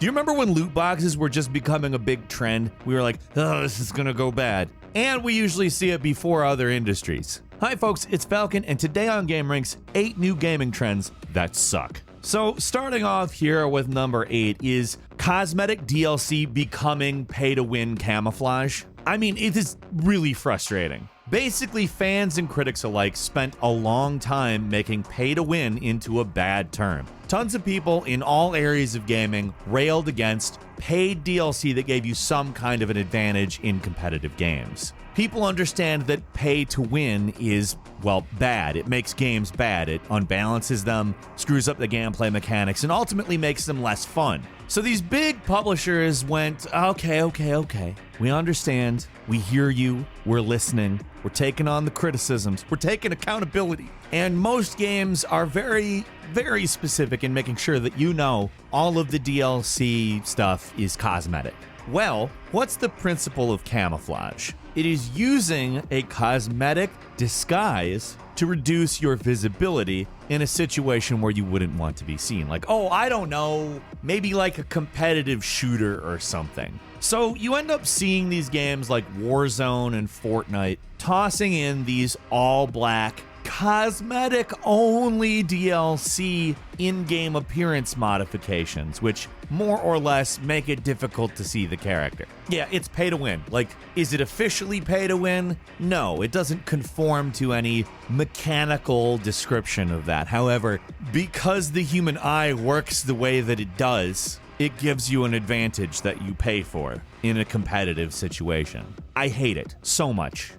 Do you remember when loot boxes were just becoming a big trend? We were like, oh, this is gonna go bad. And we usually see it before other industries. Hi folks, it's Falcon, and today on Game Ranks, 8 new gaming trends that suck. So starting off here with number 8 is Cosmetic DLC becoming pay-to-win camouflage. I mean, it is really frustrating. Basically, fans and critics alike spent a long time making pay-to-win into a bad term. Tons of people in all areas of gaming railed against paid DLC that gave you some kind of an advantage in competitive games. People understand that pay to win is, well, bad. It makes games bad. It unbalances them, screws up the gameplay mechanics, and ultimately makes them less fun. So these big publishers went, okay. We understand. We hear you. We're listening. We're taking on the criticisms. We're taking accountability. And most games are very, very specific in making sure that you know all of the DLC stuff is cosmetic. Well, what's the principle of camouflage? It is using a cosmetic disguise to reduce your visibility in a situation where you wouldn't want to be seen. Like, oh, I don't know, maybe like a competitive shooter or something. So you end up seeing these games like Warzone and Fortnite tossing in these all-black, cosmetic-only DLC in-game appearance modifications, which more or less make it difficult to see the character. Yeah, it's pay to win. Like, is it officially pay to win? No, it doesn't conform to any mechanical description of that. However, because the human eye works the way that it does, it gives you an advantage that you pay for in a competitive situation. I hate it so much.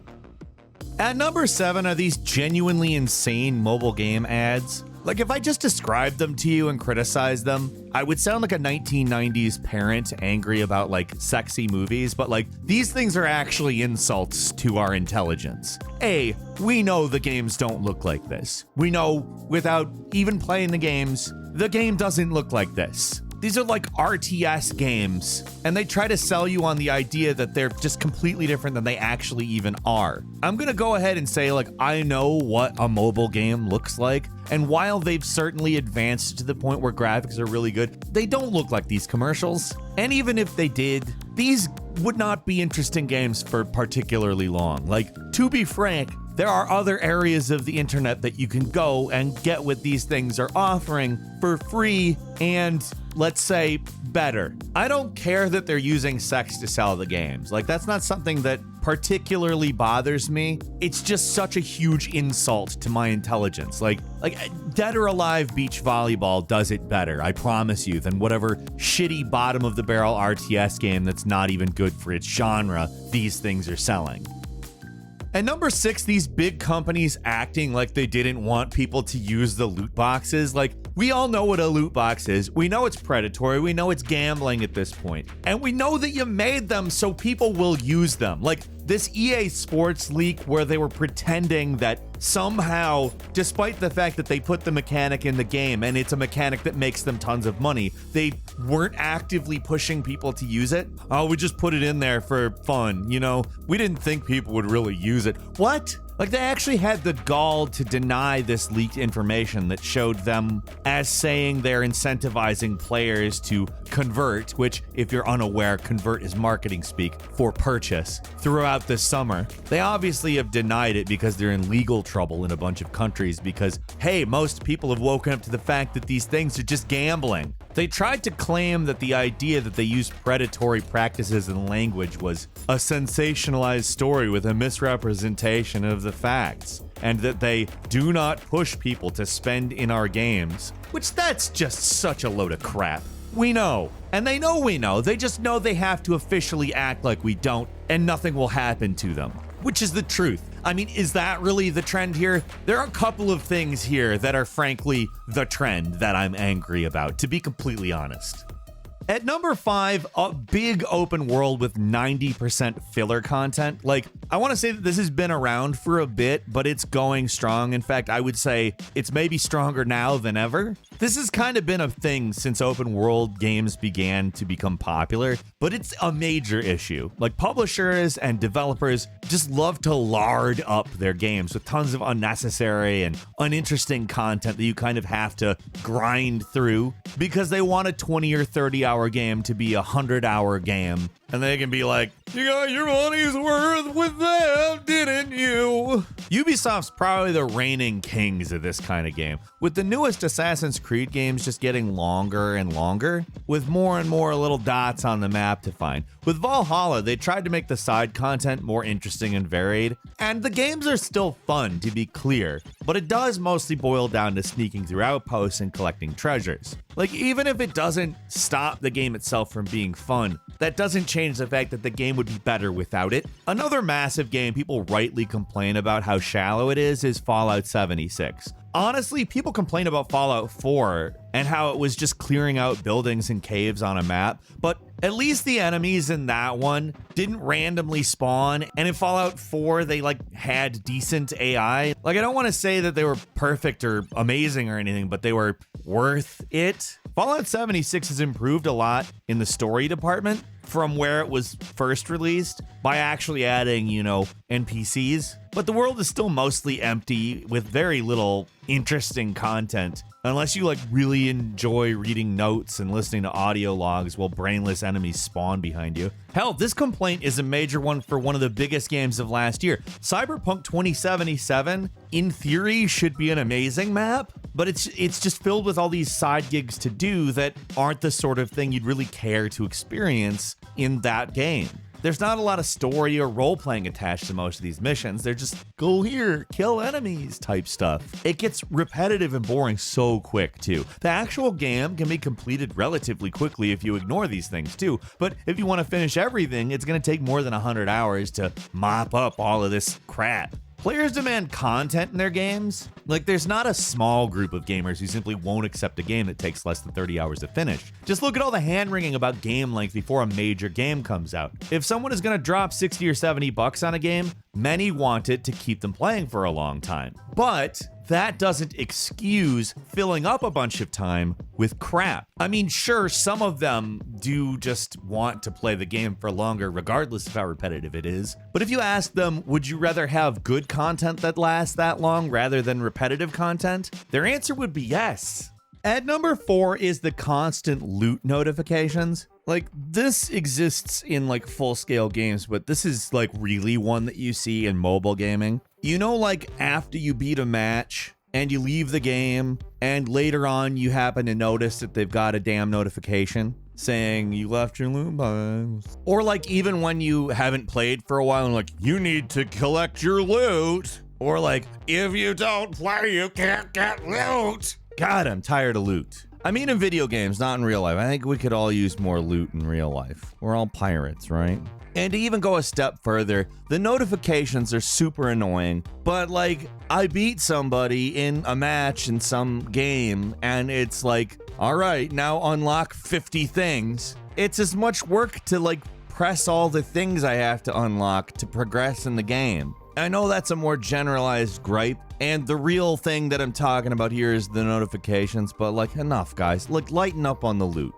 At number 7 are these genuinely insane mobile game ads. Like, if I just described them to you and criticized them, I would sound like a 1990s parent angry about, like, sexy movies, but, like, these things are actually insults to our intelligence. A, we know the games don't look like this. We know, without even playing the games, the game doesn't look like this. These are like RTS games, and they try to sell you on the idea that they're just completely different than they actually even are. I'm gonna go ahead and say, like, I know what a mobile game looks like, and while they've certainly advanced to the point where graphics are really good, they don't look like these commercials. And even if they did, these would not be interesting games for particularly long. Like, to be frank, there are other areas of the internet that you can go and get what these things are offering for free and, let's say, better. I don't care that they're using sex to sell the games. Like, that's not something that particularly bothers me. It's just such a huge insult to my intelligence. Like Dead or Alive Beach Volleyball does it better, I promise you, than whatever shitty bottom of the barrel RTS game that's not even good for its genre these things are selling. At number 6, these big companies acting like they didn't want people to use the loot boxes. Like, we all know what a loot box is. We know it's predatory. We know it's gambling at this point. And we know that you made them so people will use them. Like this EA Sports leak where they were pretending that somehow, despite the fact that they put the mechanic in the game and it's a mechanic that makes them tons of money, they weren't actively pushing people to use it. Oh, we just put it in there for fun, you know? We didn't think people would really use it. What? Like, they actually had the gall to deny this leaked information that showed them as saying they're incentivizing players to convert, which, if you're unaware, convert is marketing speak for purchase, throughout the summer. They obviously have denied it because they're in legal trouble in a bunch of countries because, hey, most people have woken up to the fact that these things are just gambling. They tried to claim that the idea that they used predatory practices and language was a sensationalized story with a misrepresentation of the facts, and that they do not push people to spend in our games, which that's just such a load of crap. We know, and they know we know, they just know they have to officially act like we don't, and nothing will happen to them, which is the truth. I mean, is that really the trend here? There are a couple of things here that are frankly the trend that I'm angry about, to be completely honest. At number 5, a big open world with 90% filler content. Like, I want to say that this has been around for a bit, but it's going strong. In fact, I would say it's maybe stronger now than ever. This has kind of been a thing since open world games began to become popular, but it's a major issue. Like, publishers and developers just love to lard up their games with tons of unnecessary and uninteresting content that you kind of have to grind through because they want a 20 or 30 hour 30-hour game to be a 100-hour game. And they can be like, you got your money's worth with them, didn't you? Ubisoft's probably the reigning kings of this kind of game, with the newest Assassin's Creed games just getting longer and longer, with more and more little dots on the map to find. With Valhalla, they tried to make the side content more interesting and varied, and the games are still fun, to be clear, but it does mostly boil down to sneaking through outposts and collecting treasures. Like, even if it doesn't stop the game itself from being fun, that doesn't change the fact that the game would be better without it. Another massive game people rightly complain about how shallow it is Fallout 76. Honestly, people complain about Fallout 4 and how it was just clearing out buildings and caves on a map, but at least the enemies in that one didn't randomly spawn, and in Fallout 4, they had decent AI. I don't want to say that they were perfect or amazing or anything, but they were worth it. Fallout 76 has improved a lot in the story department from where it was first released by actually adding, NPCs. But the world is still mostly empty with very little interesting content, unless you really enjoy reading notes and listening to audio logs while brainless enemies spawn behind you. Hell, this complaint is a major one for one of the biggest games of last year. Cyberpunk 2077, in theory, should be an amazing map, but it's just filled with all these side gigs to do that aren't the sort of thing you'd really care to experience in that game. There's not a lot of story or role-playing attached to most of these missions. They're just go here, kill enemies type stuff. It gets repetitive and boring so quick too. The actual game can be completed relatively quickly if you ignore these things too, but if you want to finish everything, it's going to take more than 100 hours to mop up all of this crap. Players demand content in their games. There's not a small group of gamers who simply won't accept a game that takes less than 30 hours to finish. Just look at all the hand-wringing about game length before a major game comes out. If someone is going to drop 60 or 70 bucks on a game, many want it to keep them playing for a long time. But that doesn't excuse filling up a bunch of time with crap. I mean, sure, some of them do just want to play the game for longer, regardless of how repetitive it is. But if you ask them, would you rather have good content that lasts that long rather than repetitive content? Their answer would be yes. At number 4 is the constant loot notifications. This exists in full-scale games, but this is really one that you see in mobile gaming. After you beat a match and you leave the game and later on you happen to notice that they've got a damn notification saying you left your loot box. Or even when you haven't played for a while and you need to collect your loot. Or if you don't play, you can't get loot. God, I'm tired of loot. I mean in video games, not in real life. I think we could all use more loot in real life. We're all pirates, right? And to even go a step further, the notifications are super annoying, but I beat somebody in a match in some game and it's all right, now unlock 50 things. It's as much work to press all the things I have to unlock to progress in the game. I know that's a more generalized gripe, and the real thing that I'm talking about here is the notifications, but enough guys, lighten up on the loot.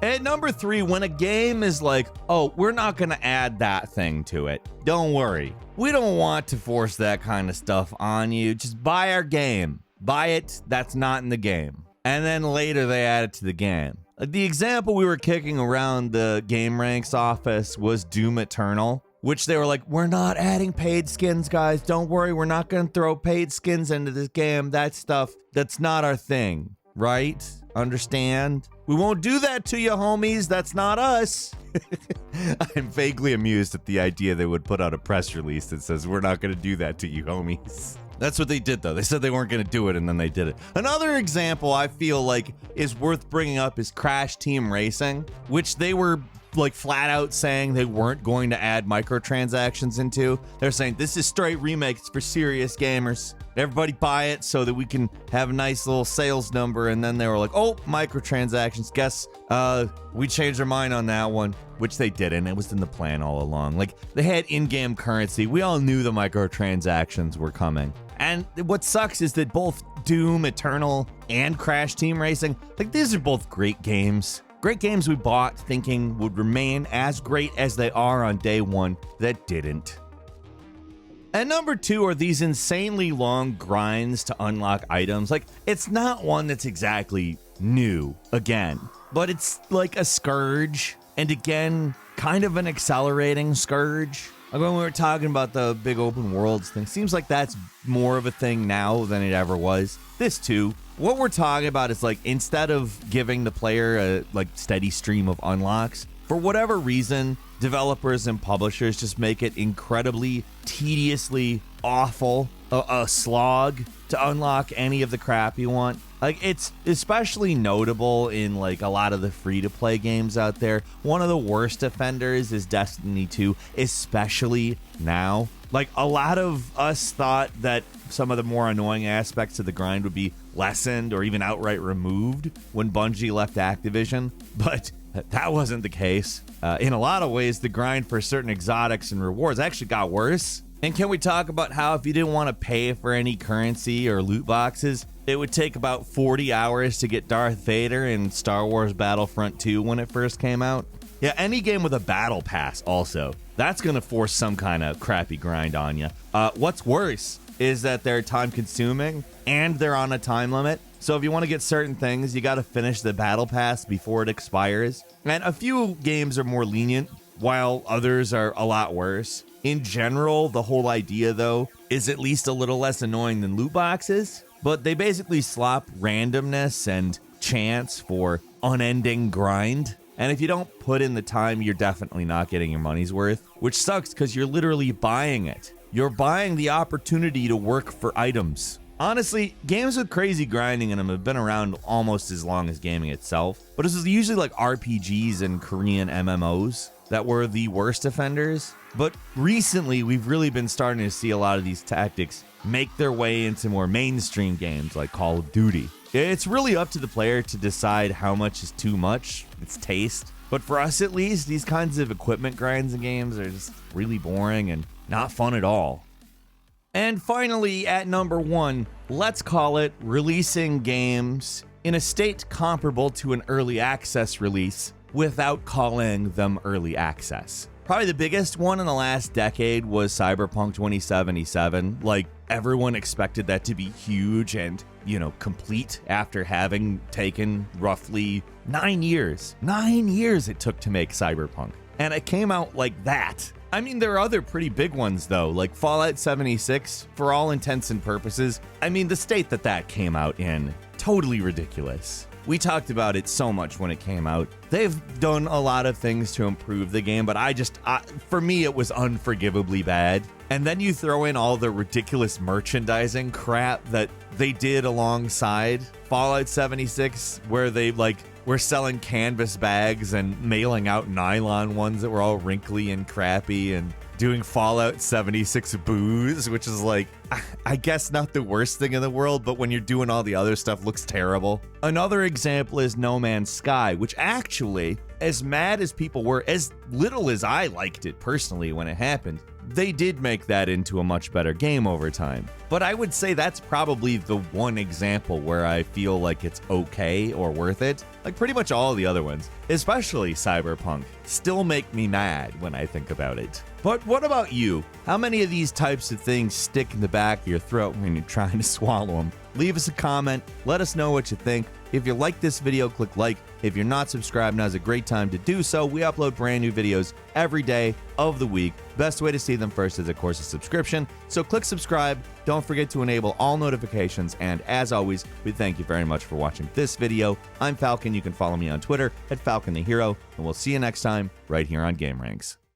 At number 3, when a game is oh, we're not gonna add that thing to it. Don't worry. We don't want to force that kind of stuff on you. Just buy our game. Buy it, that's not in the game. And then later they add it to the game. The example we were kicking around the Game Ranks office was Doom Eternal, which they were we're not adding paid skins, guys. Don't worry, we're not gonna throw paid skins into this game. That stuff, that's not our thing, right? Understand? We won't do that to you, homies. That's not us. I'm vaguely amused at the idea they would put out a press release that says, we're not going to do that to you, homies. That's what they did, though. They said they weren't going to do it, and then they did it. Another example I feel is worth bringing up is Crash Team Racing, which they were flat out saying they weren't going to add microtransactions into. They're saying this is straight remakes for serious gamers. Everybody buy it so that we can have a nice little sales number. And then they were oh, microtransactions. Guess we changed our mind on that one, which they didn't. It was in the plan all along. They had in-game currency. We all knew the microtransactions were coming. And what sucks is that both Doom Eternal and Crash Team Racing, these are both great games. Great games we bought thinking would remain as great as they are on day one that didn't. At number 2 are these insanely long grinds to unlock items. It's not one that's exactly new. Again, but it's like a scourge. And again, kind of an accelerating scourge. Like when we were talking about the big open worlds thing, seems like that's more of a thing now than it ever was. This too. What we're talking about is like, instead of giving the player a like steady stream of unlocks, for whatever reason, developers and publishers just make it incredibly, tediously awful, a slog to unlock any of the crap you want. Like, it's especially notable in like a lot of the free-to-play games out there. One of the worst offenders is Destiny 2, especially now. Like, a lot of us thought that some of the more annoying aspects of the grind would be lessened or even outright removed when Bungie left Activision, but that wasn't the case. In a lot of ways, the grind for certain exotics and rewards actually got worse. And can we talk about how if you didn't want to pay for any currency or loot boxes, it would take about 40 hours to get Darth Vader in Star Wars Battlefront 2 when it first came out? Yeah, any game with a battle pass also. That's going to force some kind of crappy grind on you. What's worse is that they're time consuming and they're on a time limit. So if you want to get certain things, you got to finish the battle pass before it expires. And a few games are more lenient, while others are a lot worse. In general, the whole idea, though, is at least a little less annoying than loot boxes. But they basically slop randomness and chance for unending grind. And if you don't put in the time, you're definitely not getting your money's worth, which sucks because you're literally buying it. You're buying the opportunity to work for items. Honestly, games with crazy grinding in them have been around almost as long as gaming itself, but this is usually like RPGs and Korean MMOs that were the worst offenders. But recently, we've really been starting to see a lot of these tactics make their way into more mainstream games like Call of Duty. It's really up to the player to decide how much is too much, it's taste. But for us at least, these kinds of equipment grinds in games are just really boring and not fun at all. And finally, at number 1, let's call it releasing games in a state comparable to an early access release without calling them early access. Probably the biggest one in the last decade was Cyberpunk 2077. Like, everyone expected that to be huge and, complete after having taken roughly 9 years. 9 years it took to make Cyberpunk. And it came out like that. I mean, there are other pretty big ones, though, like Fallout 76, for all intents and purposes. I mean, the state that came out in, totally ridiculous. We talked about it so much when it came out. They've done a lot of things to improve the game, but for me, it was unforgivably bad. And then you throw in all the ridiculous merchandising crap that they did alongside Fallout 76, where they were selling canvas bags and mailing out nylon ones that were all wrinkly and crappy, and doing Fallout 76 booze, which is I guess not the worst thing in the world, but when you're doing all the other stuff, looks terrible. Another example is No Man's Sky, which actually, as mad as people were, as little as I liked it personally when it happened, they did make that into a much better game over time. But I would say that's probably the one example where I feel like it's okay or worth it. Like pretty much all the other ones, especially Cyberpunk, still make me mad when I think about it. But what about you? How many of these types of things stick in the back of your throat when you're trying to swallow them? Leave us a comment. Let us know what you think. If you like this video, click like. If you're not subscribed, now's a great time to do so. We upload brand new videos every day of the week. Best way to see them first is, of course, a subscription. So click subscribe. Don't forget to enable all notifications. And as always, we thank you very much for watching this video. I'm Falcon. You can follow me on Twitter @FalconTheHero. And we'll see you next time right here on Game Ranks.